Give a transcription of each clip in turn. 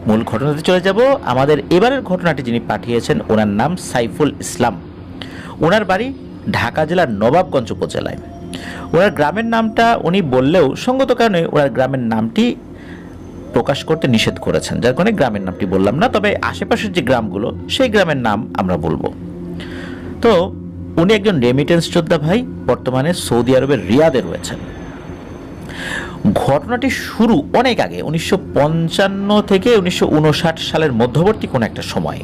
মূল ঘটনাতে চলে যাব। আমাদের এবারের ঘটনাটি যিনি পাঠিয়েছেন ওনার নাম সাইফুল ইসলাম। ওনার বাড়ি ঢাকা জেলার নবাবগঞ্জ উপজেলায়। ওনার গ্রামের নামটা উনি বললেও সঙ্গত কারণে ওনার গ্রামের নামটি প্রকাশ করতে নিষেধ করেছেন, যার কারণে গ্রামের নামটি বললাম না, তবে আশেপাশের যে গ্রামগুলো সেই গ্রামের নাম আমরা বলবো। তো উনি একজন রেমিটেন্স যোদ্ধা ভাই, বর্তমানে সৌদি আরবের রিয়াদে রয়েছেন। ঘটনাটি শুরু অনেক আগে, 1955 থেকে 1959 সালের মধ্যবর্তী কোন একটা সময়।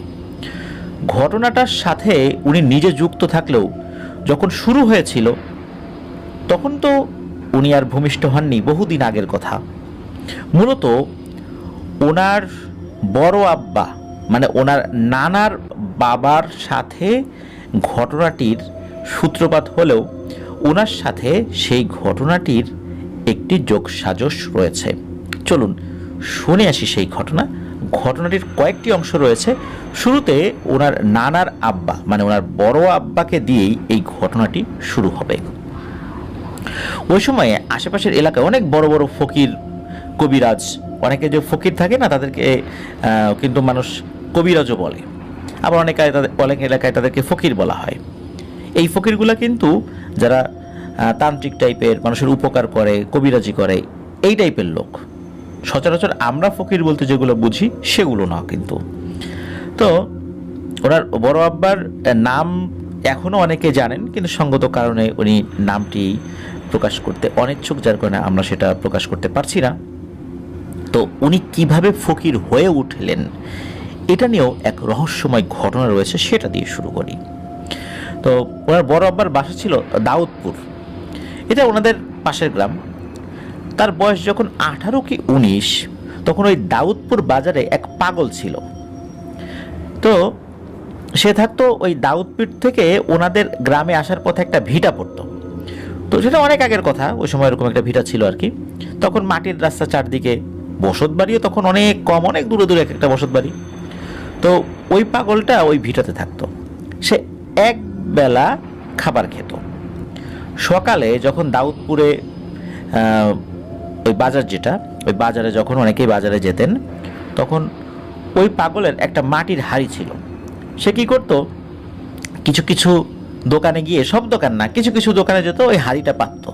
ঘটনাটার সাথে উনি নিজে যুক্ত থাকলেও যখন শুরু হয়েছিল তখন তো উনি আর ভূমিষ্ঠ হননি, বহুদিন আগের কথা। মূলত ওনার বড় আব্বা মানে ওনার নানার বাবার সাথে ঘটনাটির সূত্রপাত হলেও ওনার সাথে সেই ঘটনাটির একটি যোগসাজশ রয়েছে। চলুন শুনে আসি সেই ঘটনা। ঘটনাটির কয়েকটি অংশ রয়েছে। শুরুতে ওনার নানার আব্বা মানে ওনার বড় আব্বাকে দিয়েই এই ঘটনাটি শুরু হবে। ওই সময়ে আশেপাশের এলাকায় অনেক বড় বড় ফকির, কবিরাজ, অনেকে যে ফকির থাকে না তাদেরকে কিন্তু মানুষ কবিরাজও বলে, আবার অনেক এলাকায় তাদেরকে ফকির বলা হয়। এই ফকিরগুলা কিন্তু যারা তান্ত্রিক টাইপের, মানুষের উপকার করে, কবিরাজি করে, এই টাইপের লোক। সচরাচর আমরা ফকির বলতে যেগুলো বুঝি সেগুলো না কিন্তু। তো ওনার বড় আব্বার নাম এখনও অনেকে জানেন, কিন্তু সঙ্গত কারণে উনি নামটি প্রকাশ করতে অনিচ্ছুক, যার কারণে আমরা সেটা প্রকাশ করতে পারছি না। তো উনি কিভাবে ফকির হয়ে উঠলেন এটা নিয়েও এক রহস্যময় ঘটনা রয়েছে, সেটা দিয়ে শুরু করি। তো ওনার বড় আব্বার বাসা ছিল দাউদপুর, এটা ওনাদের পাশের গ্রাম। তার বয়স যখন 18 কি 19, তখন ওই দাউদপুর বাজারে এক পাগল ছিল। তো সে থাকতো ওই দাউদপুর থেকে ওনাদের গ্রামে আসার পথে একটা ভিটা পড়তো। তো সেটা অনেক আগের কথা, ওই সময় এরকম একটা ভিটা ছিল আর কি। তখন মাটির রাস্তা, চারদিকে বসত বাড়িও তখন অনেক কম, অনেক দূরে দূরে এক একটা বসত বাড়ি। তো ওই পাগলটা ওই ভিটাতে থাকতো। সে এক বেলা খাবার খেত। সকালে যখন দাউদপুরে ওই বাজার, যেটা ওই বাজারে যখন অনেকেই বাজারে যেতেন, তখন ওই পাগলের একটা মাটির হাঁড়ি ছিল। সে কি করতো, কিছু কিছু দোকানে গিয়ে, সব দোকান না, কিছু কিছু দোকানে যেত, ওই হাঁড়িটা পাতত।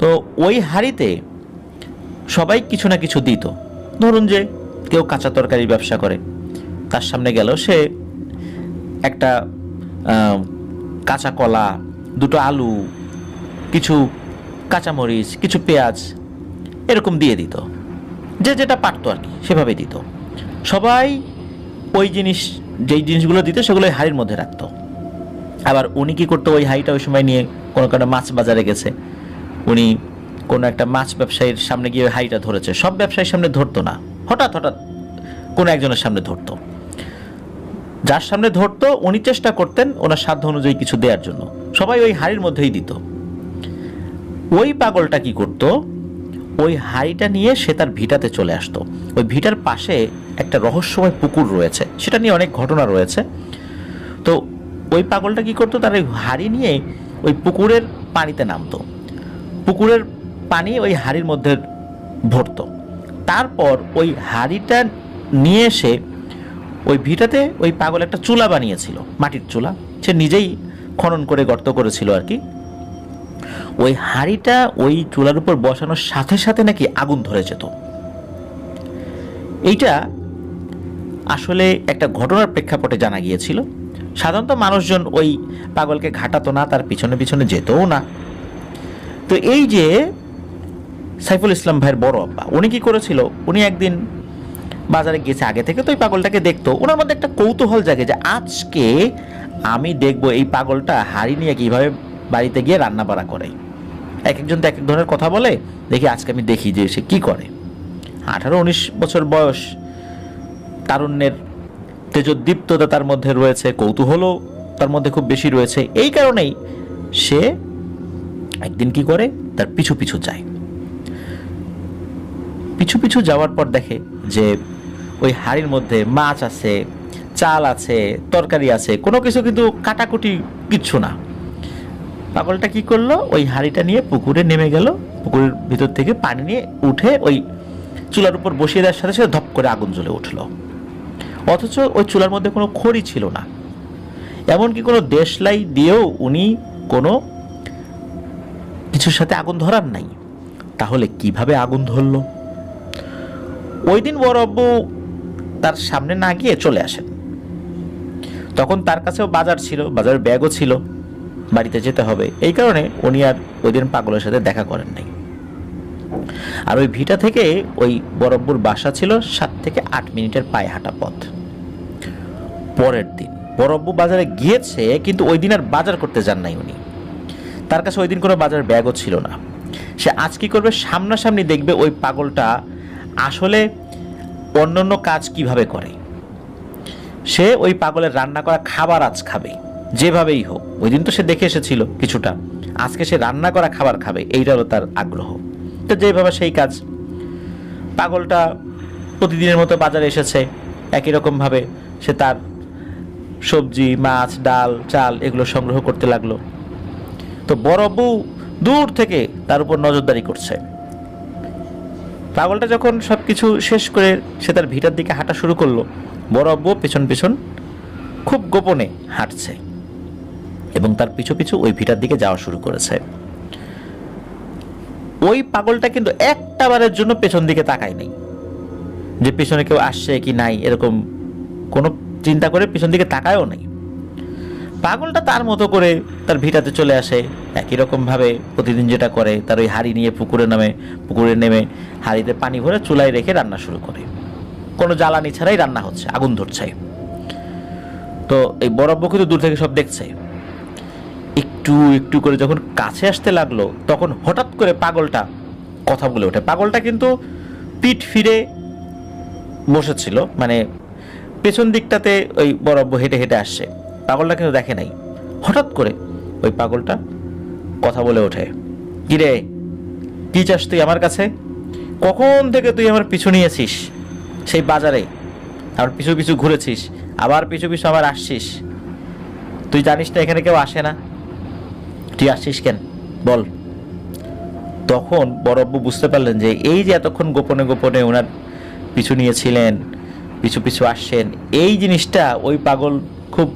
তো ওই হাঁড়িতে সবাই কিছু না কিছু দিত। ধরুন যে কেউ কাঁচা তরকারির ব্যবসা করে, তার সামনে গেল, সে একটা কাঁচা কলা, দুটো আলু, কিছু কাঁচামরিচ, কিছু পেঁয়াজ এরকম দিয়ে দিত। যে যেটা পারতো আর কি সেভাবে দিত। সবাই ওই যেই জিনিসগুলো দিত সেগুলো ওই হাঁড়ির মধ্যে রাখতো। আবার উনি কি করতো, ওই হাঁড়িটা ওই সময় নিয়ে কোনো মাছ বাজারে গেছে, উনি কোনো একটা মাছ ব্যবসায়ীর সামনে গিয়ে ওই হাঁড়িটা ধরেছে। সব ব্যবসায়ীর সামনে ধরতো না, হঠাৎ হঠাৎ কোনো একজনের সামনে ধরতো। যার সামনে ধরতো উনি চেষ্টা করতেন ওনার সাধ্য অনুযায়ী কিছু দেওয়ার জন্য, সবাই ওই হাঁড়ির মধ্যেই দিত। ওই পাগলটা কি করতো, ওই হাঁড়িটা নিয়ে সে তার ভিটাতে চলে আসতো। ওই ভিটার পাশে একটা রহস্যময় পুকুর রয়েছে, সেটা নিয়ে অনেক ঘটনা রয়েছে। তো ওই পাগলটা কি করতো, তার ওই হাঁড়ি নিয়ে ওই পুকুরের পানিতে নামতো, পুকুরের পানি ওই হাঁড়ির মধ্যে ভরতো। তারপর ওই হাঁড়িটা নিয়ে এসে ওই ভিটাতে ওই পাগল একটা চুলা বানিয়েছিল, মাটির চুলা, সে নিজেই খনন করে গর্ত করেছিল আর কি। ওই হাঁড়িটা ওই চুলার উপর বসানোর সাথে সাথে নাকি আগুন ধরে যেত। এইটা আসলে একটা ঘটনার প্রেক্ষাপটে জানা গিয়েছিল। সাধারণত মানুষজন ওই পাগলকে ঘাটাতো না, তার পিছনে পিছনে যেতও না। তো এই যে সাইফুল ইসলাম ভাইয়ের বড় আব্বা, উনি কি করেছিল, উনি একদিন বাজারে গেছে, আগে থেকে তো ওই পাগলটাকে দেখতো। ওনার মধ্যে একটা কৌতূহল জাগে যে আজকে আমি দেখবো এই পাগলটা হাঁড়ি নিয়ে কিভাবে বাড়িতে গিয়ে রান্না বাড়া করে। এক একজন তো এক এক ধরনের কথা বলে, দেখি আজকে আমি দেখি যে সে কি করে। 18-19 বছর বয়স, তারুণ্যের তেজোদ্দীপ্ততা তার মধ্যে রয়েছে, কৌতূহলও তার মধ্যে খুব বেশি রয়েছে। এই কারণেই সে একদিন কি করে, তার পিছু পিছু যায়। পিছু পিছু যাওয়ার পর দেখে যে ওই হাঁড়ির মধ্যে মাছ আছে, চাল আছে, তরকারি আছে, কোনো কিছু কিন্তু কাটাকুটি কিচ্ছু না। পাগলটা কি করলো, ওই হাঁড়িটা নিয়ে পুকুরে নেমে গেল, পুকুরের ভিতর থেকে পানি নিয়ে উঠে ওই চুলার উপর বসিয়ে দেওয়ার সাথে সাথে ধপ করে আগুন জ্বলে উঠল। অথচ ওই চুলার মধ্যে কোনো খড়ি ছিল না, এমনকি কোনো দেশলাই দিয়েও উনি কোনো কিছুর সাথে আগুন ধরার নাই। তাহলে কিভাবে আগুন ধরল? ওই দিন বড় আব্বু তার সামনে না গিয়ে চলে আসেন। তখন তার কাছেও বাজার ছিল, বাজারের ব্যাগও ছিল, বাড়িতে যেতে হবে, এই কারণে উনি আর ওই দিন পাগলের সাথে দেখা করেন নাই। আর ওই ভিটা থেকে ওই বড় আব্বুর বাসা ছিল 7 থেকে 8 মিনিটের পায়ে হাঁটা পথ। পরের দিন বড় আব্বু বাজারে গিয়েছে, কিন্তু ওই দিন আর বাজার করতে যান নাই উনি। তার কাছে ওই দিন কোনো বাজার ব্যাগও ছিল না। সে আজ কি করবে, সামনাসামনি দেখবে ওই পাগলটা আসলে অন্যান্য কাজ কিভাবে করে। সে ওই পাগলের রান্না করা খাবার আজ খাবে, যেভাবেই হোক। ওই দিন তো সে দেখে এসেছিল কিছুটা, আজকে সে রান্না করা খাবার খাবে, এইটা হলো তার আগ্রহ। তো যেভাবে সেই কাজ, পাগলটা প্রতিদিনের মতো বাজারে এসেছে, একই রকমভাবে সে তার সবজি, মাছ, ডাল, চাল এগুলো সংগ্রহ করতে লাগলো। তো বড় আব্বু দূর থেকে তার উপর নজরদারি করছে। পাগলটা যখন সবকিছু শেষ করে সে তার ভিটার দিকে হাঁটা শুরু করলো, বড় আব্বু পেছন পেছন খুব গোপনে হাঁটছে এবং তার পিছু পিছু ওই ভিটার দিকে যাওয়া শুরু করেছে। ওই পাগলটা কিন্তু একটা বারের জন্য পেছন দিকে তাকায় নাই, যে পেছনে কেউ আসছে কি নাই, এরকম কোনো চিন্তা করে পেছন দিকে তাকায়ও নাই। পাগলটা তার মতো করে তার ভিটাতে চলে আসে, একই রকমভাবে প্রতিদিন যেটা করে। তার ওই হাঁড়ি নিয়ে পুকুরে নেমে হাঁড়িতে পানি ভরে চুলায় রেখে রান্না শুরু করে। কোনো জ্বালানি ছাড়াই রান্না হচ্ছে, আগুন ধরছে। তো এই বড় আব্বু কিন্তু দূর থেকে সব দেখছে। একটু একটু করে যখন কাছে আসতে লাগলো, তখন হঠাৎ করে পাগলটা কথা বলে ওঠে। পাগলটা কিন্তু পিঠ ফিরে বসেছিল, মানে পেছন দিকটাতে ওই বড় আব্বু হেঁটে হেঁটে আসছে। পাগলটা কিন্তু দেখে নাই। হঠাৎ করে ওই পাগলটা কথা বলে ওঠে, কিরে, কি চাস তুই আমার কাছে? কখন থেকে তুই আমার পিছু নিয়েছিস? সেই বাজারে আমার পিছু পিছু ঘুরেছিস, আবার পিছু পিছু আবার আসছিস। তুই জানিস না এখানে কেউ আসে না? তুই আসছিস কেন বল? তখন বড় আব্বু বুঝতে পারলেন যে এই যে এতক্ষণ গোপনে গোপনে ওনার পিছু নিয়েছিলেন, পিছু পিছু আসছেন, এই জিনিসটা ওই পাগল খুব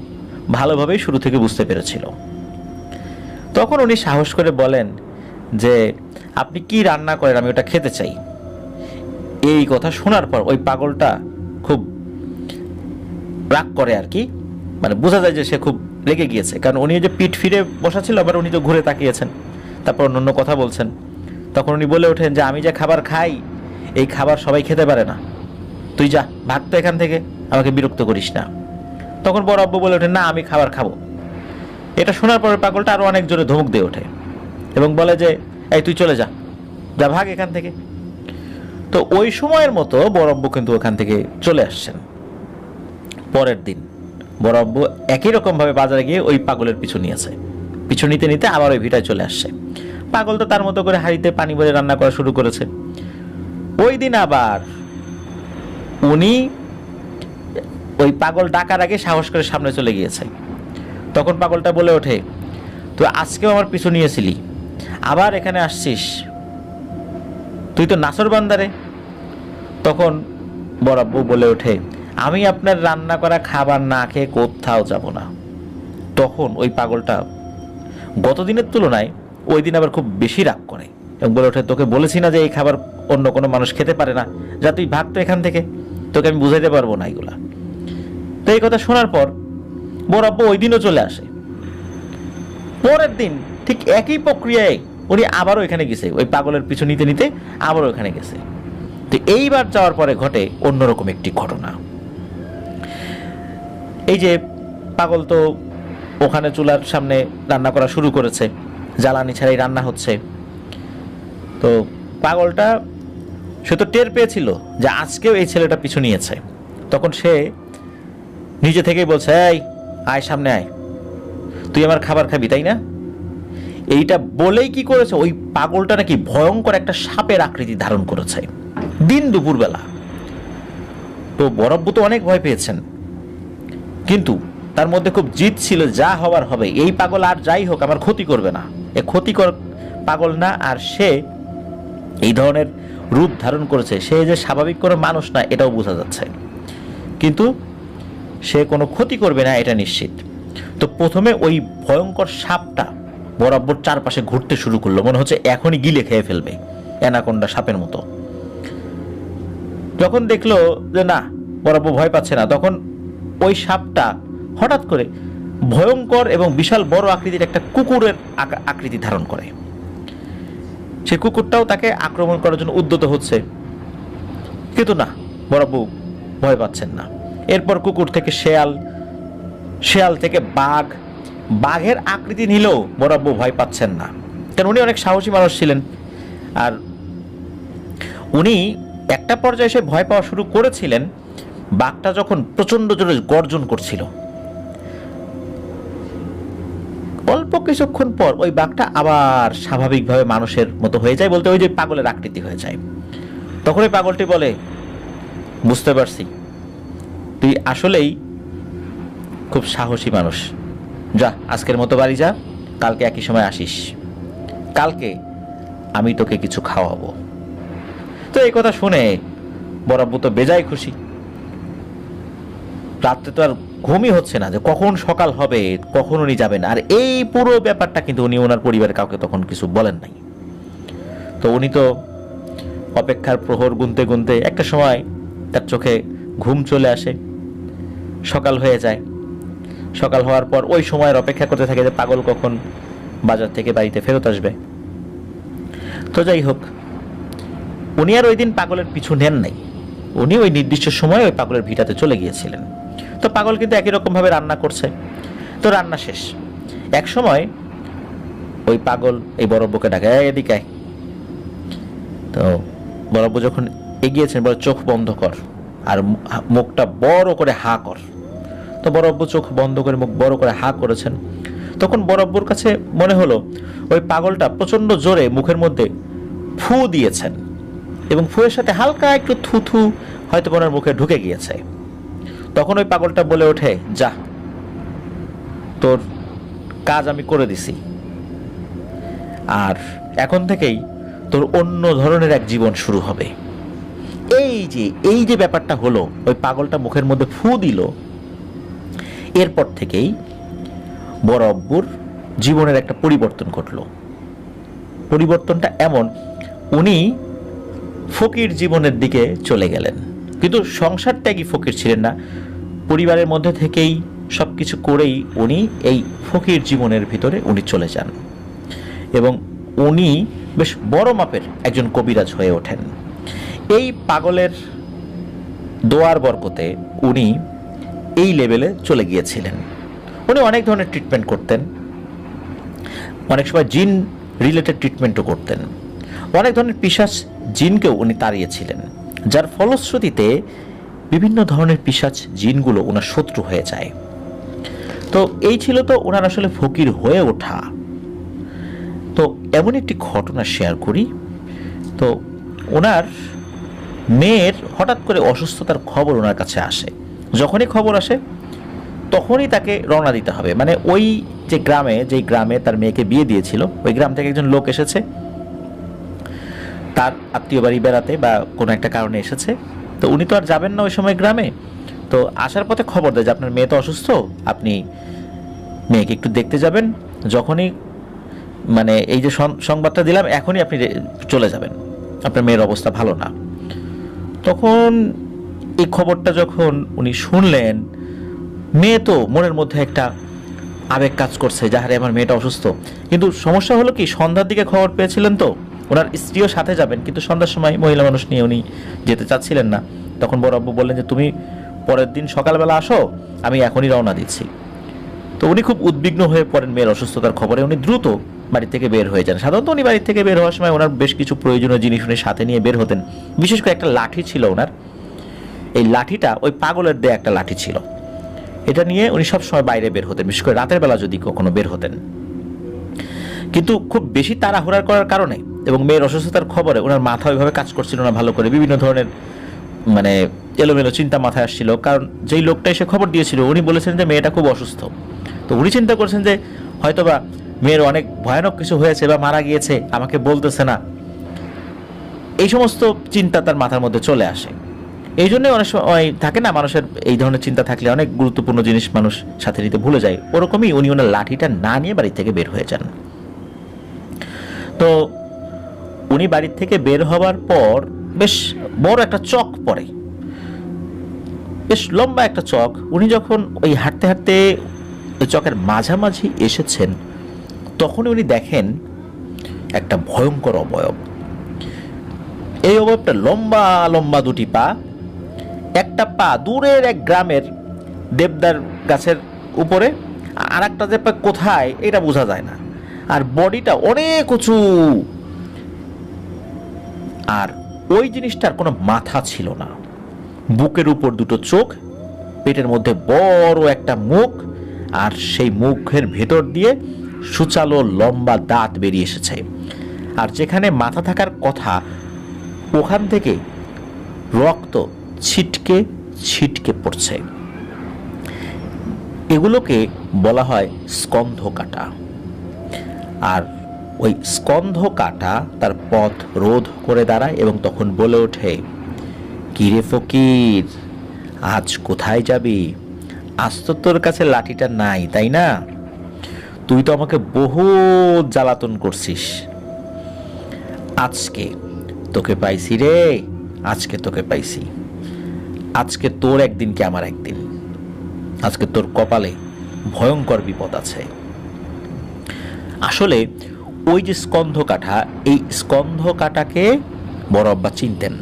ভালোভাবেই শুরু থেকে বুঝতে পেরেছিল। তখন উনি সাহস করে বলেন যে আপনি কি রান্না করেন, আমি ওটা খেতে চাই। এই কথা শোনার পর ওই পাগলটা খুব রাগ করে আর কি, মানে বোঝা যায় যে সে খুব রেগে গিয়েছে, কারণ উনি যে পিঠ ফিরে বসা ছিল, আবার উনি তো ঘুরে তাকিয়েছেন, তারপর অন্য কথা বলছেন। তখন উনি বলে ওঠেন যে আমি যে খাবার খাই, এই খাবার সবাই খেতে পারে না, তুই যা, ভাগ তো এখান থেকে, আমাকে বিরক্ত করিস না। তখন বড় আব্বু বলে ওঠেন, না আমি খাবার খাবো। এটা শোনার পরে পাগলটা আরো অনেক জোরে ধমক দিয়ে ওঠে এবং বলে যে এই তুই চলে যা, যা ভাগ এখান থেকে। তো ওই সময়ের মতো বড় আব্বু কিন্তু ওখান থেকে চলে আসছেন। পরের দিন বড় আব্বু একই রকম ভাবে বাজারে গিয়ে ওই পাগলের পিছু নিয়েছে, পিছু নিতে নিতে আবার ওই ভিটায় চলে আসছে। পাগল তো তার মতো করে হাঁড়িতে পানি ভরে রান্না করা শুরু করেছে। ওই দিন আবার উনি ওই পাগল ডাকার আগে সাহস করে সামনে চলে গিয়েছে। তখন পাগলটা বলে ওঠে, তুই আজকেও আমার পিছু নিয়েছিলি, আবার এখানে আসছিস, তুই তো নাসর বান্দারে। তখন বড় আব্বু বলে ওঠে, আমি আপনার রান্না করা খাবার না খেয়ে কোথাও যাব না। তখন ওই পাগলটা গতদিনের তুলনায় ওই দিন আবার খুব বেশি রাগ করে এবং বলে ওঠে, তোকে বলেছি না যে এই খাবার অন্য কোনো মানুষ খেতে পারে না, যা তুই ভাগ তো এখান থেকে, তোকে আমি বুঝাইতে পারবো না এগুলা। তো এই কথা শোনার পর বড় আব্বু ওই দিনও চলে আসে। পরের দিন ঠিক একই প্রক্রিয়ায় উনি আবারও এখানে গেছে, ওই পাগলের পিছু নিতে নিতে আবারও এখানে গেছে। তো এইবার যাওয়ার পরে ঘটে অন্যরকম একটি ঘটনা। এই যে পাগল তো ওখানে চুলার সামনে রান্না করা শুরু করেছে, জ্বালানি ছাড়াই রান্না হচ্ছে। তো পাগলটা সে তো টের পেয়েছিল যে আজকেও এই ছেলেটা পিছু নিয়েছে। তখন সে নিজে থেকেই বলছে, এই আয় সামনে আয়, তুই আমার খাবার খাবি তাই না? এইটা বলেই কি করেছে, ওই পাগলটা নাকি ভয়ঙ্কর একটা সাপের আকৃতি ধারণ করেছে দিন দুপুরবেলা। তো বড় আব্বু তো অনেক ভয় পেয়েছেন, কিন্তু তার মধ্যে খুব জিদ ছিল, যা হওয়ার হবে, এই পাগল আর যাই হোক আমার ক্ষতি করবে না, এ ক্ষতিকর পাগল না। আর সে এই ধরনের রূপ ধারণ করেছে, সে যে স্বাভাবিক কোনো মানুষ না এটাও বোঝা যাচ্ছে, কিন্তু সে কোনো ক্ষতি করবে না এটা নিশ্চিত। তো প্রথমে ওই ভয়ঙ্কর সাপটা বরাবর চারপাশে ঘুরতে শুরু করলো, মনে হচ্ছে এখনই গিলে খেয়ে ফেলবে, অ্যানাকোন্ডা সাপের মতো। যখন দেখলো যে না, বরাবর ভয় পাচ্ছে না, তখন ওই সাপটা হঠাৎ করে ভয়ঙ্কর এবং বিশাল বড় আকৃতির একটা কুকুরের আকৃতি ধারণ করে। সেই কুকুরটাও তাকে আক্রমণ করার জন্য উদ্যত হচ্ছে, কিন্তু না, বরাবর ভয় পাচ্ছেন না। এরপর কুকুর থেকে শেয়াল, শেয়াল থেকে বাঘ, বাঘের আকৃতি নিলেও বরাবর ভয় পাচ্ছেন না, কারণ উনি অনেক সাহসী মানুষ ছিলেন। আর উনি একটা পর্যায়ে এসে ভয় পাওয়া শুরু করেছিলেন বাঘটা যখন প্রচন্ড জোরে গর্জন করছিল। অল্প কিছুক্ষণ পর ওই বাঘটা আবার স্বাভাবিকভাবে মানুষের মতো হয়ে যায়, বলতে ওই যে পাগলের আকৃতি হয়ে যায়। তখন ওই পাগলটি বলে, বুঝতে পারছি তুই আসলেই খুব সাহসী মানুষ, যা আজকের মতো বাড়ি যা, কালকে একই সময় আসিস, কালকে আমি তোকে কিছু খাওয়াবো। তো এই কথা শুনে বরাবর তো বেজায় খুশি। রাত্রে তো আর ঘুমই হচ্ছে না যে কখন সকাল হবে, কখন উনি যাবেন। আর এই পুরো ব্যাপারটা কিন্তু উনি ওনার পরিবারের কাউকে তখন কিছু বলেন নাই। তো উনি তো অপেক্ষার প্রহর গুনতে গুনতে একটা সময় তার চোখে ঘুম চলে আসে, সকাল হয়ে যায়। সকাল হওয়ার পর ওই সময়ের অপেক্ষা করতে থাকে যে পাগল কখন বাজার থেকে বাড়িতে ফেরত আসবে। তো যাই হোক, উনি আর ওই দিন পাগলের পিছু নেন নাই, উনি ওই নির্দিষ্ট সময়ে ওই পাগলের ভিটাতে চলে গিয়েছিলেন। তো পাগল কিন্তু একই রকমভাবে রান্না করছে। তো রান্না শেষ, এক সময় ওই পাগল এই বড়ব্বুকে ডাকে, এদিকে আয়। তো বড়ব্বু যখন এগিয়েছেন, বলে চোখ বন্ধ কর আর মুখটা বড় করে হা কর। তো বড়ব্বু চোখ বন্ধ করে মুখ বড় করে হা করেছেন। তখন বড়ব্বুর কাছে মনে হলো ওই পাগলটা প্রচন্ড জোরে মুখের মধ্যে ফু দিয়েছেন, এবং ফুয়ের সাথে হালকা একটু থুথু হয়তো ওনার মুখে ঢুকে গিয়েছে। তখন ওই পাগলটা বলে ওঠে, যা, তোর কাজ আমি করে দিছি, আর এখন থেকেই তোর অন্য ধরনের এক জীবন শুরু হবে। এই যে ব্যাপারটা হলো, ওই পাগলটা মুখের মধ্যে ফু দিল, এরপর থেকেই বড়ব্বুর জীবনের একটা পরিবর্তন ঘটল। পরিবর্তনটা এমন, উনি ফকির জীবনের দিকে চলে গেলেন, কিন্তু সংসার ত্যাগী ফকির ছিলেন না, পরিবারের মধ্যে থেকেই সবকিছু করেই উনি এই ফকির জীবনের ভিতরে উনি চলে যান, এবং উনি বেশ বড় মাপের একজন কবিরাজ হয়ে ওঠেন। এই পাগলের দোয়ার বরকতে উনি এই লেভেলে চলে গিয়েছিলেন। উনি অনেক ধরনের ট্রিটমেন্ট করতেন, অনেক সময় জিন রিলেটেড ট্রিটমেন্টও করতেন, অনেক ধরনের পিশাচ জিনকেও উনি তাড়িয়েছিলেন, যার ফলশ্রুতিতে বিভিন্ন ধরনের পিশাচ জিনগুলো ওনার শত্রু হয়ে যায়। তো এই ছিল তো ওনার আসলে ফকির হয়ে ওঠা। তো এমন একটি ঘটনা শেয়ার করি। তো ওনার মেয়ের হঠাৎ করে অসুস্থতার খবর ওনার কাছে আসে। যখনই খবর আসে তখনই তাকে রওনা দিতে হবে, মানে ওই যে গ্রামে তার মেয়েকে বিয়ে দিয়েছিল, ওই গ্রাম থেকে একজন লোক এসেছে তার আত্মীয় বাড়ি বেড়াতে বা কোনো একটা কারণে এসেছে। তো উনি তো আর যাবেন না ওই সময় গ্রামে। তো আসার পথে খবর দেয় যে আপনার মেয়ে তো অসুস্থ, আপনি মেয়েকে একটু দেখতে যাবেন, যখনই মানে এই যে সংবাদটা দিলাম এখনই আপনি চলে যাবেন, আপনার মেয়ের অবস্থা ভালো না। তখন এই খবরটা যখন উনি শুনলেন, মেয়ে তো মনের মধ্যে একটা আবেগ কাজ করছে, যাহারে আমার মেয়েটা অসুস্থ। কিন্তু সমস্যা হলো কি, সন্ধ্যার দিকে খবর পেয়েছিলেন, তো ওনার স্ত্রীও সাথে যাবেন, কিন্তু সন্ধ্যার সময় মহিলা মানুষ নিয়ে উনি যেতে চাচ্ছিলেন না। তখন বড় আব্বু বললেন যে তুমি পরের দিন সকালবেলা আসো, আমি এখনই রওনা দিচ্ছি। তো উনি খুব উদ্বিগ্ন হয়ে পড়েন মেয়ের অসুস্থতার খবরে, উনি দ্রুত বাড়ি থেকে বের হয়ে যান। সাধারণত উনি বাড়ি থেকে বের হওয়ার সময় ওনার বেশ কিছু প্রয়োজনীয় জিনিস উনি সাথে নিয়ে বের হতেন, বিশেষ করে একটা লাঠি ছিল ওনার। এই লাঠিটা ওই পাগলের দেয়া একটা লাঠি ছিল, এটা নিয়ে উনি সবসময় বাইরে বের হতেন, বিশেষ করে রাতের বেলা যদি কখনো বের হতেন। কিন্তু খুব বেশি তাড়াহুড়া করার কারণে এবং মেয়ের অসুস্থতার খবরে ওনার মাথা ওইভাবে কাজ করছিল না ভালো করে, বিভিন্ন ধরনের মানে এলোমেলো চিন্তা মাথায় আসছিল। কারণ যেই লোকটা এসে খবর দিয়েছিল উনি বলেছেন যে মেয়েটা খুব অসুস্থ। তো উনি চিন্তা করছেন যে হয়তোবা মেয়ের অনেক ভয়ানক কিছু হয়েছে বা মারা গিয়েছে, আমাকে বলতেছে না। এই সমস্ত চিন্তা তার মাথার মধ্যে চলে আসে। এই জন্যই অনেক সময় থাকে না, মানুষের এই ধরনের চিন্তা থাকলে অনেক গুরুত্বপূর্ণ জিনিস মানুষ সাথে নিতে ভুলে যায়। ওরকমই উনি ওনার লাঠিটা না নিয়ে বাড়ি থেকে বের হয়ে যান। তো উনি বাড়ি থেকে বের হবার পর বেশ বড় একটা চক পড়ে, বেশ লম্বা একটা চক। উনি যখন ওই হাঁটতে হাঁটতে ওই চকের মাঝামাঝি এসেছেন, তখন উনি দেখেন একটা ভয়ঙ্কর অবয়ব। এই অবয়বটা লম্বা লম্বা দুটি পা, একটা পা দূরের এক গ্রামের দেবদার গাছের উপরে, আর একটা যে পা কোথায় এটা বোঝা যায় না, আর বডিটা অনেক উঁচু। আর ওই জিনিসটার কোনো মাথা ছিল না, বুকের উপর দুটো চোখ, পেটের মধ্যে বড় একটা মুখ, আর সেই মুখের ভেতর দিয়ে সুচালো লম্বা দাঁত বেরিয়ে এসেছে। আর যেখানে মাথা থাকার কথা ওখান থেকে রক্ত ছিটকে ছিটকে পড়ছে। এগুলোকে বলা হয় স্কন্ধ কাটা। আর ওই স্কন্ধ কাটা তার পথ রোধ করে দাঁড়ায় এবং তখন বলে ওঠে, কিরে ফকির, আজ কোথায় যাবি? আজ তো তোর কাছে লাঠিটা নাই, তাই না? তুই তো আমাকে বহু জ্বালাতন করছিস, আজকে তোকে পাইছি রে, আজকে তোকে পাইছি। আজকে তোর একদিন কি আমার একদিন, আজকে তোর কপালে ভয়ঙ্কর বিপদ আছে। আসলে ওই যে স্কন্ধ কাটা, এই স্কন্ধ কাটাকে বড় আব্বা চিনতেন,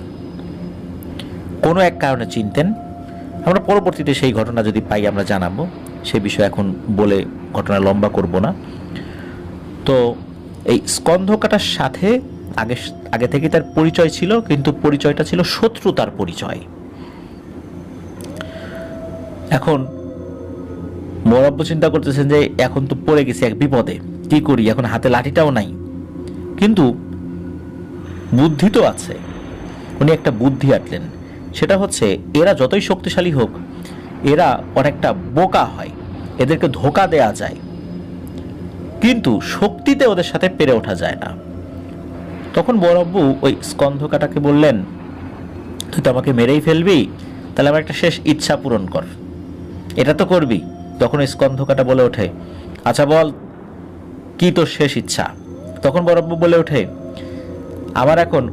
কোনো এক কারণে চিনতেন। আমরা পরবর্তীতে সেই ঘটনা যদি পাই আমরা জানাবো, সে বিষয়ে এখন বলে ঘটনা লম্বা করব না। তো এই স্কন্ধ কাটার সাথে আগে আগে থেকে তার পরিচয় ছিল, কিন্তু পরিচয়টা ছিল শত্রুতার পরিচয়। এখন বড় চিন্তা করতেছেন যে এখন তো পড়ে গেছি এক বিপদে, কি করি, এখন হাতে লাঠিটাও নাই, কিন্তু বুদ্ধি তো আছে। উনি একটা বুদ্ধি আটলেন, সেটা হচ্ছে এরা যতই শক্তিশালী হোক এরা অনেকটা বোকা হয়, এদেরকে ধোকা দেয়া যায়, কিন্তু শক্তিতে ওদের সাথে পেরে ওঠা যায় না। তখন বড়াব্বু ওই স্কন্ধ কাটাকে বললেন, তুই তো আমাকে মেরেই ফেলবি, তাহলে আমার একটা শেষ ইচ্ছা পূরণ কর, এটা তো করবি। তখন ওই স্কন্ধ কাটা বলে ওঠে, আচ্ছা বল কি তোর শেষ ইচ্ছা? তখন বড়াব্বু বলে ওঠে, আমার এখন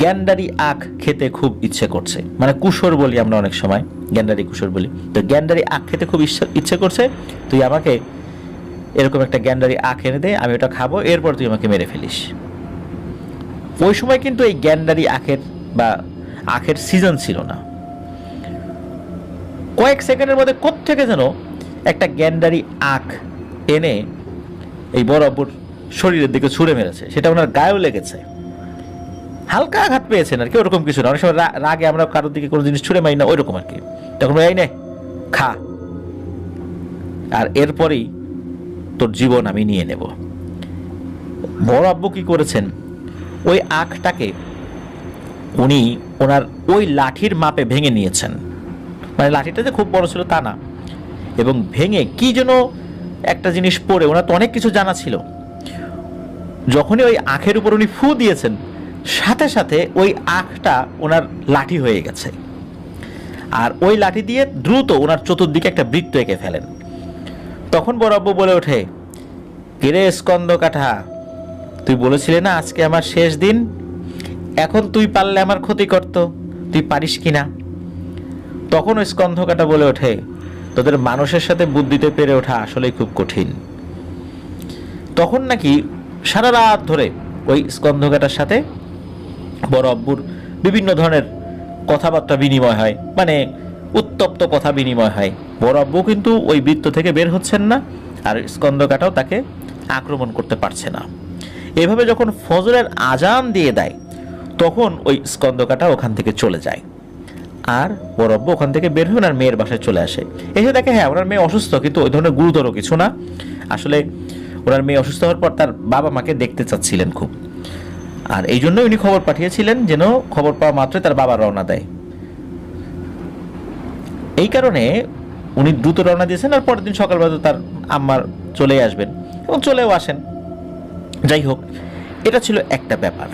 গ্যান্ডারি আখ খেতে খুব ইচ্ছে করছে, মানে কুসর বলি আমরা অনেক সময়, গ্যান্ডারি কুসর বলি, তো গ্যান্ডারি আখ খেতে খুব ইচ্ছে করছে, তুই আমাকে এরকম একটা গ্যান্ডারি আখ এনে দে, আমি ওটা খাবো, এরপর তুই আমাকে মেরে ফেলিস। ওই সময় কিন্তু এই গ্যান্ডারি আখের বা আখের সিজন ছিল না। কয়েক সেকেন্ডের মধ্যে কোত্থেকে যেন একটা গ্যান্ডারি আখ এনে এই বরাবর শরীরের দিকে ছুঁড়ে মেরেছে, সেটা ওনার গায়েও লেগেছে, হালকা আঘাত পেয়েছেন আর কি, ওরকম কিছু না। অনেক সময় রাগে আমরা কারোর দিকে কোনো জিনিস ছুঁড়ে মারি না, ওই রকম আর কি। তখন এই নে খা, আর এরপরেই তোর জীবন আমি নিয়ে নেব। বড় আব্বু কি করেছেন, ওই আখটাকে উনি ওনার ওই লাঠির মাপে ভেঙে নিয়েছেন, মানে লাঠিটা যে খুব বড় ছিল তা না, এবং ভেঙে কি যেন একটা জিনিস পড়ে, ওনার তো অনেক কিছু জানা ছিল, যখনই ওই আখের উপর উনি ফু দিয়েছেন সাথে সাথে ওই আখটা ওনার লাঠি হয়ে গেছে। আর ওই লাঠি দিয়ে দ্রুত ওনার চতুর্দিকে একটা বৃত্ত এঁকে ফেলেন। তখন বড় আব্বু বলে ওঠে, কিরে স্কন্ধ কাঠা, তুই বলেছিলে না আজকে আমার শেষ দিন, এখন তুই পারলে আমার ক্ষতি করতো, তুই পারিস কিনা? তখন ওই স্কন্ধ কাটা বলে ওঠে, তোদের মানুষের সাথে বুদ্ধিতে পেরে ওঠা আসলেই খুব কঠিন। তখন নাকি সারা রাত ধরে ওই স্কন্ধ কাটার সাথে বড় আব্বুর বিভিন্ন ধরনের কথাবার্তা বিনিময় হয়, মানে উত্তপ্ত কথা বিনিময় হয়। বড় আব্বু কিন্তু ওই বৃত্ত থেকে বের হচ্ছেন না, আর স্কন্ধ কাটাও তাকে আক্রমণ করতে পারছে না। এভাবে যখন ফজরের আজান দিয়ে দেয় তখন ওই স্কন্ধ কাটা ওখান থেকে চলে যায়, আর বড় আব্বু ওখান থেকে বের হয়ে ওনার মেয়ের বাসায় চলে আসে। এসে দেখে হ্যাঁ ওনার মেয়ে অসুস্থ, কিন্তু ওই ধরনের গুরুতর কিছু না। আসলে ওনার মেয়ে অসুস্থ হওয়ার পর তার বাবা মাকে দেখতে চাচ্ছিলেন খুব, আর এই জন্য উনি খবর পাঠিয়েছিলেন যেন খবর পাওয়া মাত্রই তার বাবা রওনা দেয়। এই কারণে উনি দ্রুত রওনা দিয়েছেন, আর পরের দিন সকালবেলা তার আম্মার চলে আসবেন এবং চলেও আসেন। যাই হোক, এটা ছিল একটা ব্যাপার।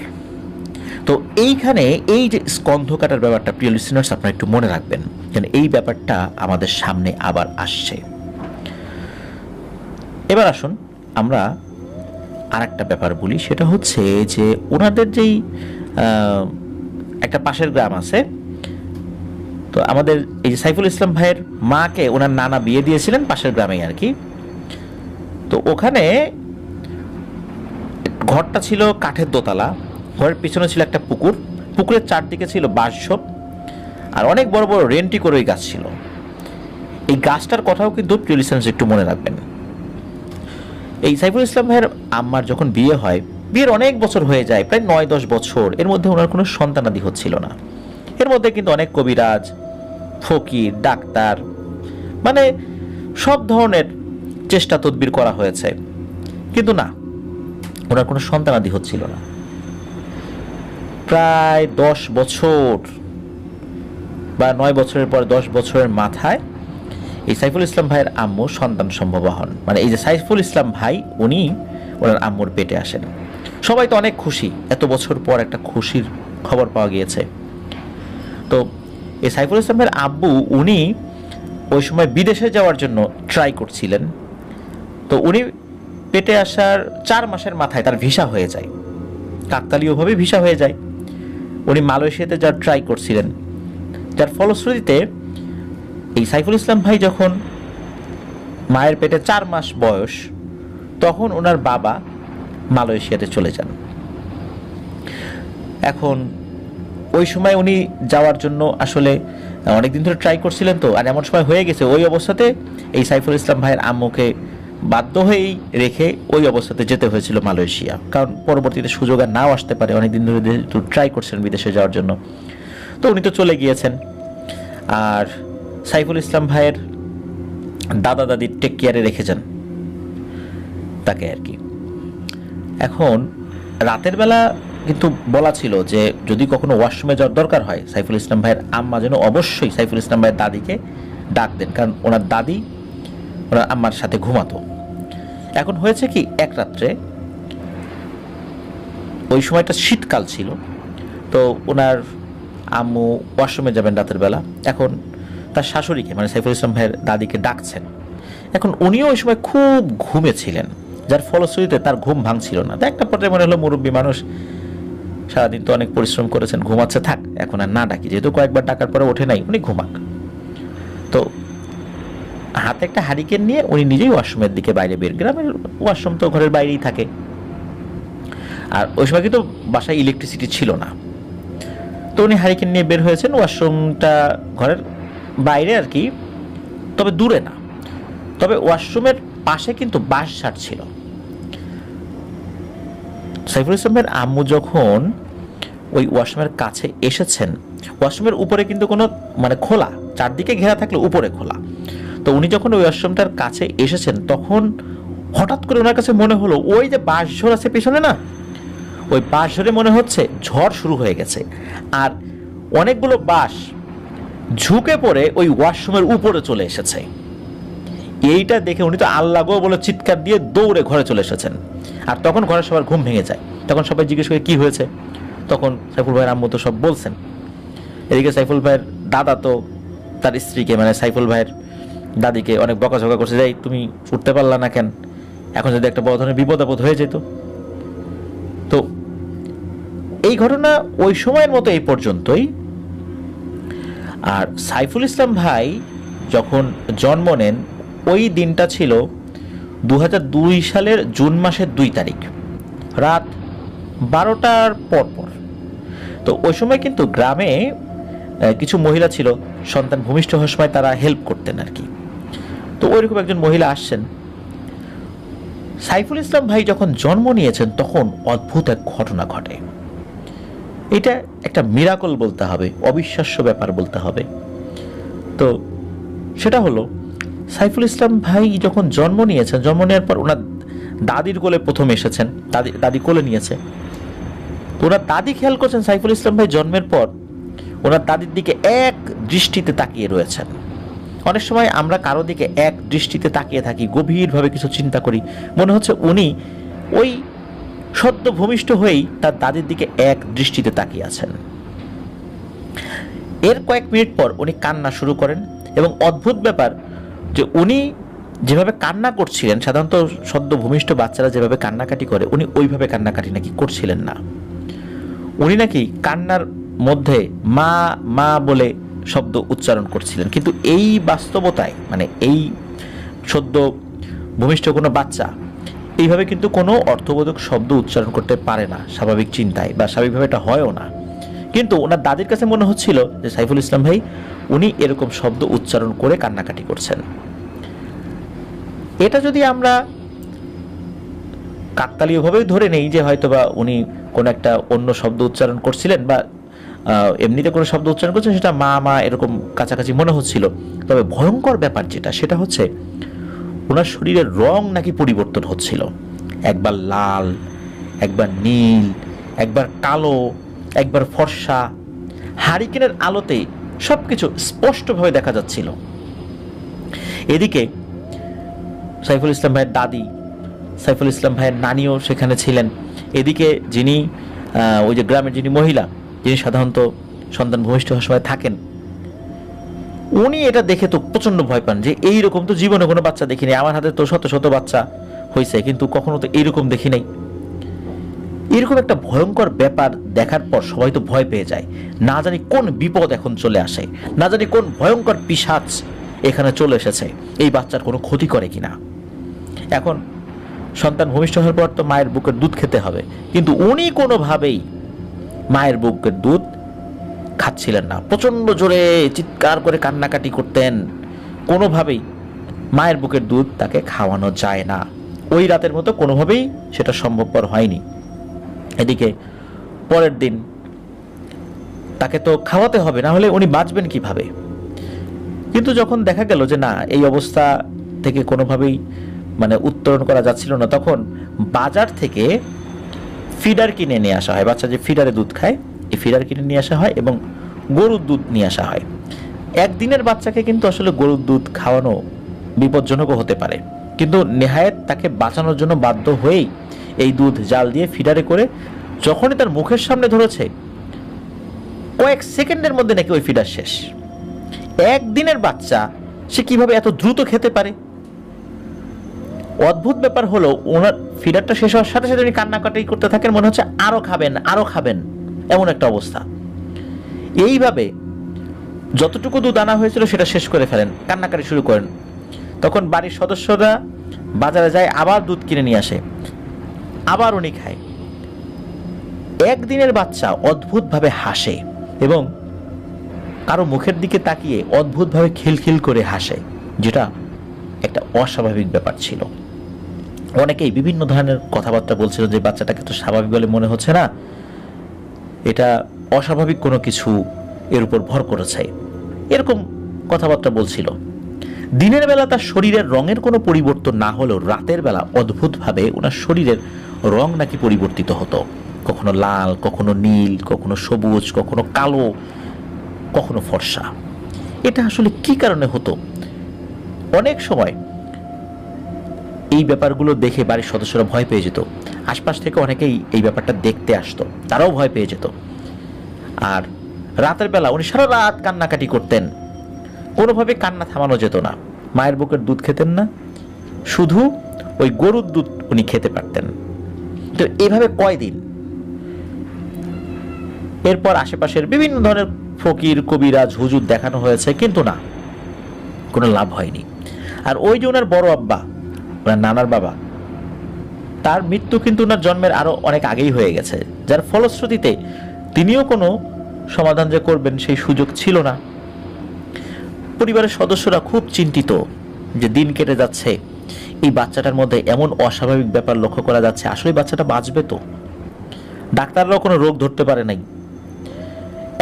তো এইখানে এই যে স্কন্ধ কাটার ব্যাপারটা, প্রিয় লিসেনার্স, আপনারা একটু মনে রাখবেন, কারণ এই ব্যাপারটা আমাদের সামনে আবার আসছে। এবার আসুন আমরা আর একটা ব্যাপার বলি, সেটা হচ্ছে যে ওনাদের যেই একটা পাশের গ্রাম আছে, তো আমাদের এই যে সাইফুল ইসলাম ভাইয়ের মাকে ওনার নানা বিয়ে দিয়েছিলেন পাশের গ্রামেই আর কি। তো ওখানে ঘরটা ছিল কাঠের দোতলা, ঘরের পিছনে ছিল একটা পুকুর, পুকুরের চারদিকে ছিল বাঁশঝোপ, আর অনেক বড় বড় রেন্টিকোরই গাছ ছিল। এই গাছটার কথাও কিন্তু প্রিয় লিসেনার্স একটু মনে রাখবেন। এই সাইফুল ইসলাম ভাইয়ের আম্মার যখন বিয়ে হয়, বিয়ের অনেক বছর হয়ে যায়, প্রায় 9-10 বছর, এর মধ্যে ওনার কোনো সন্তানাদি হচ্ছিল না। এর মধ্যে কিন্তু অনেক কবিরাজ, ফকির, ডাক্তার, মানে সব ধরনের চেষ্টা তদবির করা হয়েছে, কিন্তু না, ওনার কোনো সন্তানাদি হচ্ছিল না। প্রায় 10 বছর বা 9 বছরের পর 10 বছরের মাথায় এই সাইফুল ইসলাম ভাইয়ের আম্মু সন্তান সম্ভবা হন। মানে এই যে সাইফুল ইসলাম ভাই, উনি ওনার আম্মুর পেটে আসেন। সবাই তো অনেক খুশি, এত বছর পর একটা খুশির খবর পাওয়া গিয়েছে। তো এই সাইফুল ইসলাম ভাইয়ের আব্বু, উনি ওই সময় বিদেশে যাওয়ার জন্য ট্রাই করছিলেন। তো উনি পেটে আসার 4 মাসের মাথায় তার ভিসা হয়ে যায়, কাকতালীয়ভাবে ভিসা হয়ে যায়। উনি মালয়েশিয়াতে যাওয়ার ট্রাই করছিলেন, যার ফলশ্রুতিতে এই সাইফুল ইসলাম ভাই যখন মায়ের পেটে 4 মাস বয়স, তখন ওনার বাবা মালয়েশিয়াতে চলে যান। এখন ওই সময় উনি যাওয়ার জন্য আসলে অনেকদিন ধরে ট্রাই করছিলেন, তো আর এমন সময় হয়ে গেছে, ওই অবস্থাতে এই সাইফুল ইসলাম ভাইয়ের আম্মুকে বাধ্য হয়েই রেখে ওই অবস্থাতে যেতে হয়েছিল মালয়েশিয়া, কারণ পরবর্তীতে সুযোগ আর নাও আসতে পারে। অনেকদিন ধরে ট্রাই করছেন বিদেশে যাওয়ার জন্য, তো উনি তো চলে গিয়েছেন। আর সাইফুল ইসলাম ভাইয়ের দাদা দাদি টেক কেয়ারে রেখেছেন তাকে আর কি। এখন রাতের বেলা কিন্তু বলা ছিল যে যদি কখনো ওয়াশরুমে যাওয়ার দরকার হয়, সাইফুল ইসলাম ভাইয়ের আম্মা যেন অবশ্যই সাইফুল ইসলাম ভাইয়ের দাদিকে ডাক দেন, কারণ ওনার দাদি ওনার আম্মার সাথে ঘুমাতো। এখন হয়েছে কি, এক রাত্রে, ওই সময়টা শীতকাল ছিল, তো ওনার আম্মু ওয়াশরুমে যাবেন রাতের বেলা। এখন তার শাশুড়িকে, মানে সাইফুল ইসলাম ভাইয়ের দাদিকে ডাকছেন। এখন উনিও ওই সময় খুব ঘুমেছিলেন, যার ফলশ্রুতিতে তার ঘুম ভাঙছিল না। তো একটা পর্যায়ে মনে হলো মুরব্বী মানুষ, সারাদিন তো অনেক পরিশ্রম করেছেন, ঘুমাচ্ছে, থাক এখন আর না ডাকি, যেহেতু কয়েকবার ডাকার পরে ওঠে নাই, উনি ঘুমাক। তো হাতে একটা হারিকেন নিয়ে উনি নিজেই ওয়াশরুমের দিকে বাইরে বের, গ্রামের ওয়াশরুম তো ঘরের বাইরেই থাকে, আর ওই সময় কিন্তু বাসায় ইলেকট্রিসিটি ছিল না। তো উনি হারিকেন নিয়ে বের হয়েছেন, ওয়াশরুমটা ঘরের বাইরে আর কি, তবে দূরে না। তবে ওয়াশরুমের পাশে কিন্তু বাঁশঝাড় ছিল। সাইফুল ইসলামের আম্মু যখন ওই ওয়াশরুমের কাছে এসেছেন, ওয়াশরুমের উপরে কিন্তু কোনো মানে খোলা, চারদিকে ঘেরা থাকলে উপরে খোলা। তো উনি যখন ওই ওয়াশরুমটার কাছে এসেছেন, তখন হঠাৎ করে ওনার কাছে মনে হলো ওই যে বাঁশঝড় আছে পেছনে না, ওই বাঁশঝড়ে মনে হচ্ছে ঝড় শুরু হয়ে গেছে, আর অনেকগুলো বাঁশ ঝুঁকে পড়ে ওই ওয়াশরুমের উপরে চলে এসেছে। এইটা দেখে উনি তো আল্লাহ গো বলে চিৎকার দিয়ে দৌড়ে ঘরে চলে এসেছেন। আর তখন ঘরে সবার ঘুম ভেঙে যায়। তখন সবাই জিজ্ঞেস করে কি হয়েছে, তখন সাইফুল ভাইয়ের আম্মু তো সব বলছেন। এদিকে সাইফুল ভাইয়ের দাদা তো তার স্ত্রীকে, মানে সাইফুল ভাইয়ের দাদিকে অনেক বকাঝকা করছে, যাই তুমি উঠতে পারলা না কেন, এখন যদি একটা বড় ধরনের বিপদ আপদ হয়ে যেত। তো এই ঘটনা ওই সময়ের মতো এই পর্যন্তই। আর সাইফুল ইসলাম ভাই যখন জন্ম নেন, ওই দিনটা ছিল 2002 সালের জুন মাসের 2 তারিখ, রাত 12টার পর। তো ওই সময় কিন্তু গ্রামে কিছু মহিলা ছিল, সন্তান ভূমিষ্ঠ হওয়ার সময় তারা হেল্প করতেন আর কি। তো ওইরকম একজন মহিলা আসছেন। সাইফুল ইসলাম ভাই যখন জন্ম নিয়েছেন, তখন অদ্ভুত এক ঘটনা ঘটে। এটা একটা মিরাকল বলতে হবে, অবিশ্বাস্য ব্যাপার বলতে হবে। তো সেটা হলো, সাইফুল ইসলাম ভাই যখন জন্ম নিয়েছেন, জন্ম নেওয়ার পর ওনার দাদির কোলে প্রথম এসেছেন, দাদি কোলে নিয়েছে। তো ওনার দাদি খেয়াল করছেন সাইফুল ইসলাম ভাই জন্মের পর ওনার দাদির দিকে এক দৃষ্টিতে তাকিয়ে রয়েছেন। অনেক সময় আমরা কারো দিকে এক দৃষ্টিতে তাকিয়ে থাকি, গভীরভাবে কিছু চিন্তা করি, মনে হচ্ছে উনি ওই সদ্য ভূমিষ্ঠ হয়েই তার দাদির দিকে এক দৃষ্টিতে তাকিয়ে আছেন। এর কয়েক মিনিট পর উনি কান্না শুরু করেন এবং অদ্ভুত ব্যাপার যে উনি যেভাবে কান্না করছিলেন, সাধারণত সদ্য ভূমিষ্ঠ বাচ্চারা যেভাবে কান্নাকাটি করে উনি ওইভাবে কান্নাকাটি নাকি করছিলেন না। উনি নাকি কান্নার মধ্যে মা মা বলে শব্দ উচ্চারণ করছিলেন। কিন্তু এই বাস্তবতায়, মানে এই সদ্য ভূমিষ্ঠ কোনো বাচ্চা এইভাবে কিন্তু কোনো অর্থবোধক শব্দ উচ্চারণ করতে পারে না স্বাভাবিক চিন্তায়, বা স্বাভাবিকভাবে এটা হয়ও না। কিন্তু ওনার দাদির কাছে মনে হচ্ছিল যে সাইফুল ইসলাম ভাই উনি এরকম শব্দ উচ্চারণ করে কান্নাকাটি করছেন। এটা যদি আমরা কাকতালীয়ভাবেই ধরে নেই যে হয়তোবা উনি কোনো একটা অন্য শব্দ উচ্চারণ করছিলেন, বা এমনিতে কোনো শব্দ উচ্চারণ করছেন, সেটা মা মা এরকম কাছাকাছি মনে হচ্ছিল। তবে ভয়ঙ্কর ব্যাপার সেটা হচ্ছে ওনার শরীরের রং নাকি পরিবর্তন হচ্ছিল। একবার লাল, একবার নীল, একবার কালো, একবার ফর্সা। হারিকেনের আলোতে সবকিছু স্পষ্টভাবে দেখা যাচ্ছিল। এদিকে সাইফুল ইসলাম ভাইয়ের দাদি, সাইফুল ইসলাম ভাইয়ের নানিও সেখানে ছিলেন। এদিকে যিনি ওই যে গ্রামের যিনি মহিলা, যিনি সাধারণত সন্তান ভূমিষ্ঠ হওয়ার সময় থাকেন, উনি এটা দেখে তো প্রচন্ড ভয় পান যে এইরকম তো জীবনে কোনো বাচ্চা দেখিনি। আমার হাতে তো শত শত বাচ্চা হয়েছে, কিন্তু কখনো তো এইরকম দেখি নাই। এরকম একটা ভয়ঙ্কর ব্যাপার দেখার পর সবাই তো ভয় পেয়ে যায়। না জানি কোন বিপদ এখন চলে আসে, না জানি কোন ভয়ঙ্কর পিশাচ এখানে চলে এসেছে, এই বাচ্চার কোনো ক্ষতি করে কিনা। এখন সন্তান ভূমিষ্ঠ হওয়ার পর তো মায়ের বুকের দুধ খেতে হবে, কিন্তু উনি কোনোভাবেই মায়ের বুকের দুধ খাচ্ছিলেন না। প্রচন্ড জোরে চিৎকার করে কান্নাকাটি করতেন। কোনোভাবেই মায়ের বুকের দুধ তাকে খাওয়ানো যায় না। ওই রাতের মতো কোনোভাবেই সেটা সম্ভবপর হয়নি। এদিকে পরের দিন তাকে তো খাওয়াতে হবে, না হলে উনি বাঁচবেন কিভাবে। কিন্তু যখন দেখা গেল যে না, এই অবস্থা থেকে কোনোভাবেই মানে উত্তরণ করা যাচ্ছিল না, তখন বাজার থেকে ফিডার কিনে নিয়ে আসা হয়। বাচ্চা যে ফিডারে দুধ খায়, এই ফিডার কিনে নিয়ে আসা হয় এবং গরুর দুধ নিয়ে আসা হয়। একদিনের বাচ্চাকে কিন্তু আসলে গরুর দুধ খাওয়ানো বিপজ্জনকও হতে পারে, কিন্তু নেহায়েত তাকে বাঁচানোর জন্য বাধ্য হয়েই এই দুধ জাল দিয়ে ফিডারে করে যখনই তার মুখের সামনে ধরেছে, কয়েক সেকেন্ডের মধ্যে নাকি ওই ফিডার শেষ। একদিনের বাচ্চা সে কিভাবে এত দ্রুত খেতে পারে? অদ্ভুত ব্যাপার হলো, ওনার ফিডারটা শেষ হওয়ার সাথে সাথে উনি কান্নাকাটি করতে থাকেন, মনে হচ্ছে আরো খাবেন আরো খাবেন, এমন একটা অবস্থা। এইভাবে যতটুকু দুধ আনা হয়েছিল সেটা শেষ করে ফেলেন, কান্নাকাটি শুরু করেন। তখন বাড়ির সদস্যরা বাজারে যায়, আবার দুধ কিনে নিয়ে আসে, আবার উনি খায়। একদিনের বাচ্চা অদ্ভুতভাবে হাসে এবং কারো মুখের দিকে তাকিয়ে অদ্ভুতভাবে খিলখিল করে হাসে, যেটা একটা অস্বাভাবিক ব্যাপার ছিল। অনেকেই বিভিন্ন ধরনের কথাবার্তা বলছিল যে বাচ্চাটাকে তো স্বাভাবিক বলে মনে হচ্ছে না, এটা অস্বাভাবিক কোনো কিছু এর উপর ভর করেছে, এরকম কথাবার্তা বলছিল। দিনের বেলা তার শরীরের রঙের কোনো পরিবর্তন না হলেও রাতের বেলা অদ্ভুতভাবে ওনার শরীরের রং নাকি পরিবর্তিত হতো। কখনো লাল, কখনো নীল, কখনো সবুজ, কখনো কালো, কখনো ফর্সা। এটা আসলে কি কারণে হতো? অনেক সময় এই ব্যাপারগুলো দেখে বাড়ির সদস্যরা ভয় পেয়ে যেত। আশপাশ থেকে অনেকেই এই ব্যাপারটা দেখতে আসতো, তারাও ভয় পেয়ে যেত। আর রাতের বেলা উনি সারা রাত কান্নাকাটি করতেন, কোনোভাবে কান্না থামানো যেত না। মায়ের বুকের দুধ খেতেন না, শুধু ওই গরুর দুধ উনি খেতে পারতেন। তো এভাবে কয়দিন। এরপর আশেপাশের বিভিন্ন ধরনের ফকির, কবিরাজ, হুজুর দেখানো হয়েছে, কিন্তু না, কোনো লাভ হয়নি। আর ওই যে ওনার বড় আব্বা, ওনার নানার বাবা, তার মৃত্যু কিন্তু ওনার জন্মের আরো অনেক আগেই হয়ে গেছে, যার ফলশ্রুতিতে তিনিও কোনো সমাধান যে করবেন সেই সুযোগ ছিল না। পরিবারের সদস্যরা খুব চিন্তিত যে দিন কেটে যাচ্ছে, এই বাচ্চাটার মধ্যে এমন অস্বাভাবিক ব্যাপার লক্ষ্য করা যাচ্ছে, আসলে বাচ্চাটা বাঁচবে তো? ডাক্তাররাও কোনো রোগ ধরতে পারে নাই।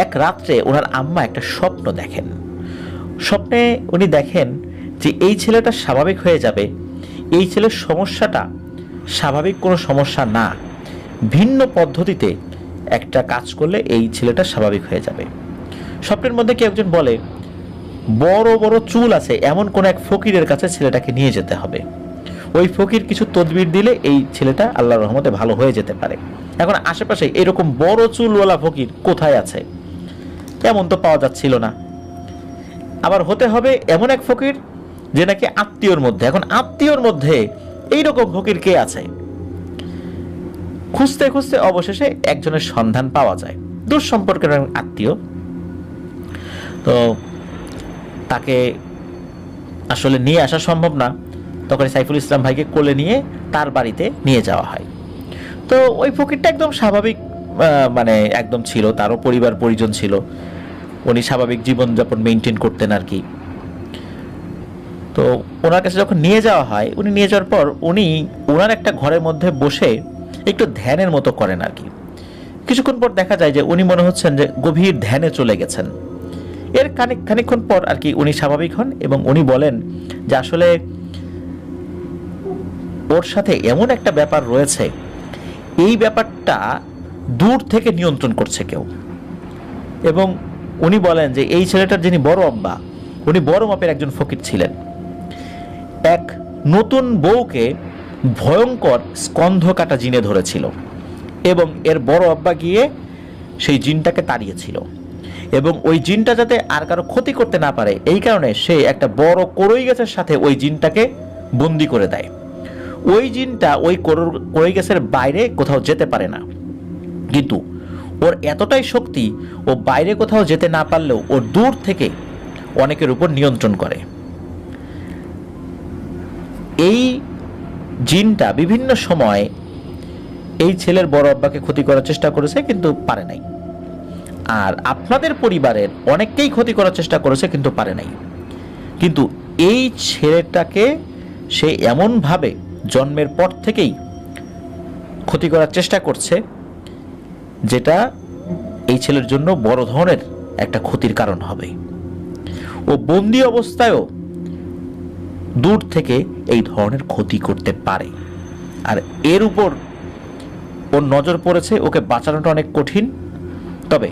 এক রাত্রে ওনার আম্মা একটা স্বপ্ন দেখেন। স্বপ্নে উনি দেখেন যে এই ছেলেটা স্বাভাবিক হয়ে যাবে, এই ছেলের সমস্যাটা স্বাভাবিক কোনো সমস্যা না, ভিন্ন পদ্ধতিতে একটা কাজ করলে এই ছেলেটা স্বাভাবিক হয়ে যাবে। স্বপ্নের মধ্যে কেউ একজন বলে বড় বড় চুল আছে এমন কোন এক ফকিরের কাছে ছেলেটাকে নিয়ে যেতে হবে। ওই ফকির কিছু তদবির দিলে এই ছেলেটা আল্লাহর রহমতে ভালো হয়ে যেতে পারে। এখন আশেপাশে এরকম বড় চুলওয়ালা ফকির কোথায় আছে? এমন তো পাওয়া যাচ্ছিল না। আবার হতে হবে এমন এক ফকির যে নাকি আত্মীয়র মধ্যে। এখন আত্মীয়র মধ্যে এইরকম ফকির কে আছে? খুঁজতে খুঁজতে অবশেষে একজনের সন্ধান পাওয়া যায়, দূর সম্পর্কের আত্মীয়। তো তাকে আসলে নিয়ে আসা সম্ভব না, তখন সাইফুল ইসলাম ভাইকে কোলে নিয়ে তার বাড়িতে নিয়ে যাওয়া হয়। তো ওই ফকিরটা একদম স্বাভাবিক, মানে একদম ছিল, তারও পরিবার পরিজন ছিল, উনি স্বাভাবিক জীবনযাপন মেনটেন করতেন আর কি। তো ওনার কাছে যখন নিয়ে যাওয়া হয়, উনি নিয়ে যাওয়ার পর উনি ওনার একটা ঘরের মধ্যে বসে একটু ধ্যানের মতো করেন আর কি। কিছুক্ষণ পর দেখা যায় যে উনি মনে হচ্ছেন যে গভীর ধ্যানে চলে গেছেন। এর খানিকক্ষণ পর আর কি উনি স্বাভাবিক হন এবং উনি বলেন যে আসলে ওর সাথে এমন একটা ব্যাপার রয়েছে, এই ব্যাপারটা দূর থেকে নিয়ন্ত্রণ করছে কেউ। এবং উনি বলেন যে এই ছেলেটার যিনি বড় আব্বা, উনি বড় মাপের একজন ফকির ছিলেন। এক নতুন বউকে ভয়ঙ্কর স্কন্ধ কাটা জিনে ধরেছিল এবং এর বড় আব্বা গিয়ে সেই জিনটাকে তাড়িয়েছিল এবং ওই জিনটা যাতে আর কারো ক্ষতি করতে না পারে এই কারণে সে একটা বড় কড়ই গাছের সাথে ওই জিনটাকে বন্দি করে দেয়। ওই জিনটা ওই কড়ই গাছের বাইরে কোথাও যেতে পারে না, কিন্তু ওর এতটাই শক্তি ও বাইরে কোথাও যেতে না পারলেও ও দূর থেকে অনেকের উপর নিয়ন্ত্রণ করে। এই জিনটা বিভিন্ন সময় এই ছেলের বড় আব্বাকে ক্ষতি করার চেষ্টা করেছে কিন্তু পারে নাই, আর আপনাদের পরিবারের অনেককেই ক্ষতি করার চেষ্টা করেছে কিন্তু পারে নাই। কিন্তু এই ছেলেটাকে সে এমনভাবে জন্মের পর থেকেই ক্ষতি করার চেষ্টা করছে যেটা এই ছেলের জন্য বড় ধরনের একটা ক্ষতির কারণ হবে। ও বন্দি অবস্থায়ও দূর থেকে এই ধরনের ক্ষতি করতে পারে, আর এর উপর ওর নজর পড়েছে। ওকে বাঁচানোটা অনেক কঠিন, তবে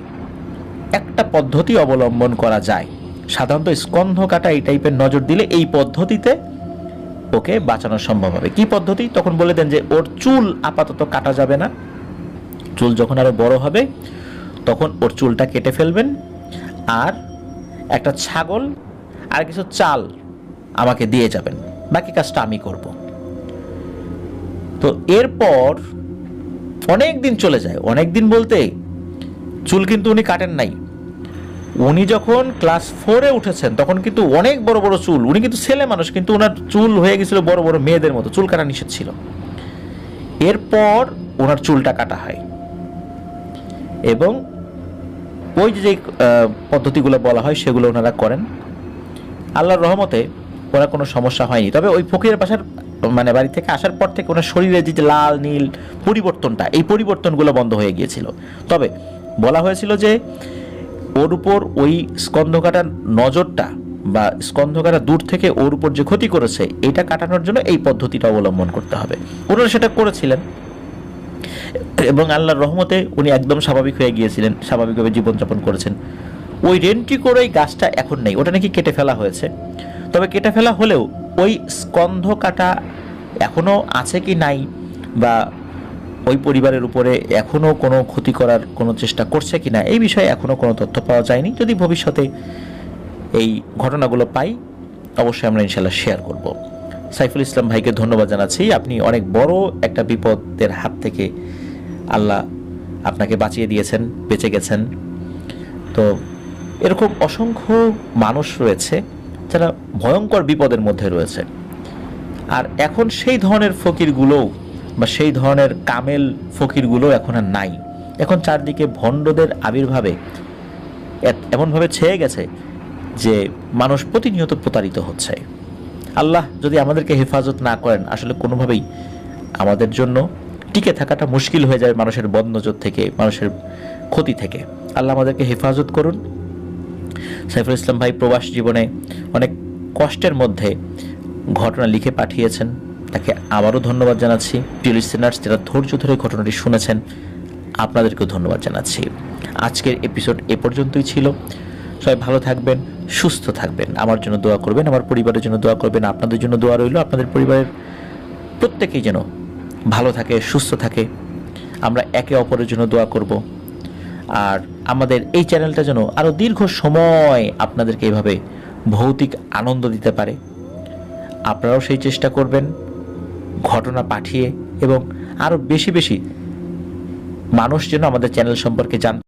একটা পদ্ধতি অবলম্বন করা যায়। সাধারণত স্কন্ধ কাটা এই টাইপের নজর দিলে এই পদ্ধতিতে ওকে বাঁচানো সম্ভব হবে। কি পদ্ধতি? তখন বলে দেন যে ওর চুল আপাতত কাটা যাবে না, চুল যখন আরো বড় হবে তখন ওর চুলটা কেটে ফেলবেন, আর একটা ছাগল আর কিছু চাল আমাকে দিয়ে যাবেন, বাকি কাজটা আমি করব। তো এরপর অনেক দিন চলে যায়। অনেক দিন বলতে চুল কিন্তু উনি কাটেন নাই। উনি যখন ক্লাস 4-এ উঠেছেন তখন কিন্তু অনেক বড় বড় চুল, উনি কিন্তু ছেলে মানুষ কিন্তু ওনার চুল হয়ে গেছিল বড় বড় মেয়েদের মতো, চুল কাটা নিষেধ ছিল। এরপর ওনার চুলটা কাটা হয় এবং ওই যে পদ্ধতিগুলো বলা হয় সেগুলো ওনারা করেন। আল্লাহর রহমতে ওনার কোনো সমস্যা হয়নি। তবে ওই ফকিরের বাসার মানে বাড়ি থেকে আসার পর থেকে ওনার শরীরে যে লাল নীল পরিবর্তনটা, এই পরিবর্তনগুলো বন্ধ হয়ে গিয়েছিল। তবে বলা হয়েছিল যে ওর উপর ওই স্কন্ধকাটার নজরটা বা স্কন্ধকাটা দূর থেকে ওর উপর যে ক্ষতি করেছে এটা কাটানোর জন্য এই পদ্ধতিটা অবলম্বন করতে হবে। ওনারা সেটা করেছিলেন এবং আল্লাহর রহমতে উনি একদম স্বাভাবিক হয়ে গিয়েছিলেন, স্বাভাবিকভাবে জীবনযাপন করেছেন। ওই রেন্ট্রি করে ওই গাছটা এখন নেই, ওটা নাকি কেটে ফেলা হয়েছে। তবে কেটে ফেলা হলেও ওই স্কন্ধ কাটা এখনও আছে কি নাই, বা ওই পরিবারের উপরে এখনও কোনো ক্ষতি করার কোনো চেষ্টা করছে কি না, এই বিষয়ে এখনও কোনো তথ্য পাওয়া যায়নি। যদি ভবিষ্যতে এই ঘটনাগুলো পাই অবশ্যই আমরা ইনশাল্লাহ শেয়ার করব। সাইফুল ইসলাম ভাইকে ধন্যবাদ জানাচ্ছি। আপনি অনেক বড় একটা বিপদের হাত থেকে আল্লাহ আপনাকে বাঁচিয়ে দিয়েছেন, বেঁচে গেছেন। তো এরকম অসংখ্য মানুষ রয়েছে যারা ভয়ঙ্কর বিপদের মধ্যে রয়েছে, আর এখন সেই ধরনের ফকিরগুলো বা সেই ধরনের কামেল ফকিরগুলো এখন আর নাই। এখন চারদিকে ভণ্ডদের আবির্ভাবে এমনভাবে ছেয়ে গেছে যে মানুষ প্রতিনিয়ত প্রতারিত হচ্ছে। আল্লাহ যদি আমাদেরকে হেফাজত না করেন আসলে কোনোভাবেই আমাদের জন্য টিকে থাকাটা মুশকিল হয়ে যায়, মানুষের বদনজর থেকে, মানুষের ক্ষতি থেকে। আল্লাহ আমাদেরকে হেফাজত করুন। সাইফুল ইসলাম ভাই প্রবাস জীবনে অনেক কষ্টের মধ্যে ঘটনা লিখে পাঠিয়েছেন, তাকে আবারও ধন্যবাদ জানাচ্ছি। প্রিয় লিসেনার্স যারা ধৈর্য ধরে ঘটনাটি শুনেছেন আপনাদেরকেও ধন্যবাদ জানাচ্ছি। আজকের এপিসোড এ পর্যন্তই ছিল। সবাই ভালো থাকবেন, সুস্থ থাকবেন, আমার জন্য দোয়া করবেন, আমার পরিবারের জন্য দোয়া করবেন, আপনাদের জন্য দোয়া রইল। আপনাদের পরিবারের প্রত্যেকেই যেন ভালো থাকে, সুস্থ থাকে। আমরা একে অপরের জন্য দোয়া করব। আর আমাদের এই চ্যানেলটা যেন আরও দীর্ঘ সময় আপনাদেরকে এভাবে ভৌতিক আনন্দ দিতে পারে। আপনারাও সেই চেষ্টা করবেন, ঘটনা পাঠিয়ে, এবং আরও বেশি বেশি মানুষ যেন আমাদের চ্যানেল সম্পর্কে জানতে